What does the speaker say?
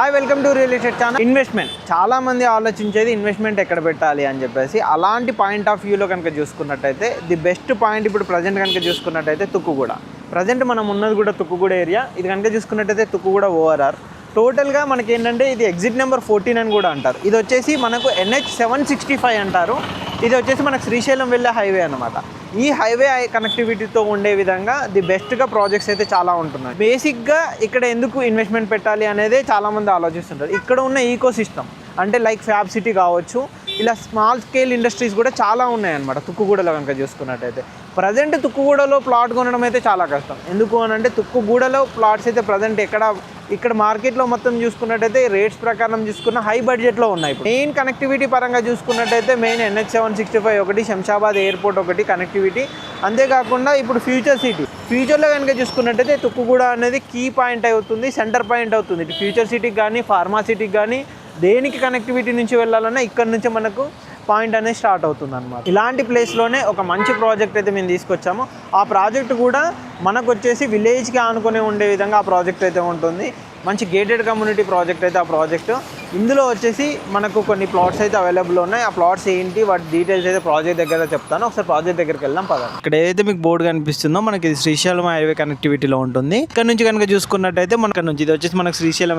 Hi welcome to real estate channel. Investment చాలా మంది ఆలోచించేది ఇన్వెస్ట్మెంట్ ఎక్కడ పెట్టాలి అని చెప్పేసి. అలాంటి పాయింట్ ఆఫ్ వ్యూలో కనుక చూసుకున్నట్టయితే ది బెస్ట్ పాయింట్ ఇప్పుడు ప్రజెంట్ కనుక చూసుకున్నట్టయితే తుక్కుగూడ. ప్రజెంట్ మనం ఉన్నది కూడా తుక్కుగూడ ఏరియా. ఇది కనుక చూసుకున్నట్టయితే తుక్కుగూడ ఓఆర్ఆర్. టోటల్గా మనకి ఏంటంటే ఇది ఎగ్జిట్ నెంబర్ 14 అని కూడా అంటారు. ఇది వచ్చేసి మనకు NH 765 అంటారు. ఇది వచ్చేసి మనకు శ్రీశైలం వెళ్ళే హైవే అనమాట. ఈ హైవే కనెక్టివిటీతో ఉండే విధంగా ది బెస్ట్గా ప్రాజెక్ట్స్ అయితే చాలా ఉంటున్నాయి. బేసిక్గా ఇక్కడ ఎందుకు ఇన్వెస్ట్మెంట్ పెట్టాలి అనేది చాలామంది ఆలోచిస్తుంటారు. ఇక్కడ ఉన్న ఈకో సిస్టమ్ అంటే లైక్ ఫ్యాబ్ సిటీ కావచ్చు, ఇలా స్మాల్ స్కేల్ ఇండస్ట్రీస్ కూడా చాలా ఉన్నాయన్నమాట తుక్కుగూడలో కనుక చూసుకున్నట్టయితే. ప్రజెంట్ తుక్కుగూడలో ప్లాట్ కొనడం అయితే చాలా కష్టం. ఎందుకు అని అంటే తుక్కుగూడలో ప్లాట్స్ అయితే ప్రజెంట్ ఇక్కడ మార్కెట్లో మొత్తం చూసుకున్నట్టయితే రేట్స్ ప్రకారం చూసుకున్న హై బడ్జెట్లో ఉన్నాయి. మెయిన్ కనెక్టివిటీ పరంగా చూసుకున్నట్టయితే మెయిన్ NH 765 ఒకటి, శంషాబాద్ ఎయిర్పోర్ట్ ఒకటి కనెక్టివిటీ. అంతేకాకుండా ఇప్పుడు ఫ్యూచర్లో కనుక చూసుకున్నట్టయితే తుక్కుగూడ అనేది కీ పాయింట్ అవుతుంది, సెంటర్ పాయింట్ అవుతుంది. ఇటు ఫ్యూచర్ సిటీకి కానీ ఫార్మా సిటీకి కానీ దేనికి కనెక్టివిటీ నుంచి వెళ్ళాలన్నా ఇక్కడ నుంచి మనకు పాయింట్ అనేది స్టార్ట్ అవుతుంది అనమాట. ఇలాంటి ప్లేస్లోనే ఒక మంచి ప్రాజెక్ట్ అయితే మేము తీసుకొచ్చాము. ఆ ప్రాజెక్ట్ కూడా మనకు వచ్చేసి విలేజ్కి ఆనుకొని ఉండే విధంగా ఆ ప్రాజెక్ట్ అయితే ఉంటుంది. మంచి గేటెడ్ కమ్యూనిటీ ప్రాజెక్ట్ అయితే ఆ ప్రాజెక్టు. ఇందులో వచ్చేసి మనకు కొన్ని ప్లాట్స్ అయితే అవైలబుల్ ఉన్నాయి. ఆ ప్లాట్స్ ఏంటి, వాటి డీటెయిల్స్ అయితే ప్రాజెక్ట్ దగ్గర చెప్తాను. ఒకసారి ప్రాజెక్ట్ దగ్గరికి వెళ్దాం పద. ఇక్కడ ఏదైతే మీకు బోర్డు కనిపిస్తుందో మనకి ఇది శ్రీశైలం హైవే కనెక్టివిటీలో ఉంటుంది. ఇక్కడ నుంచి కనుక చూసుకున్నట్టయితే మనకి నుంచి ఇది వచ్చేసి మనకు శ్రీశైలం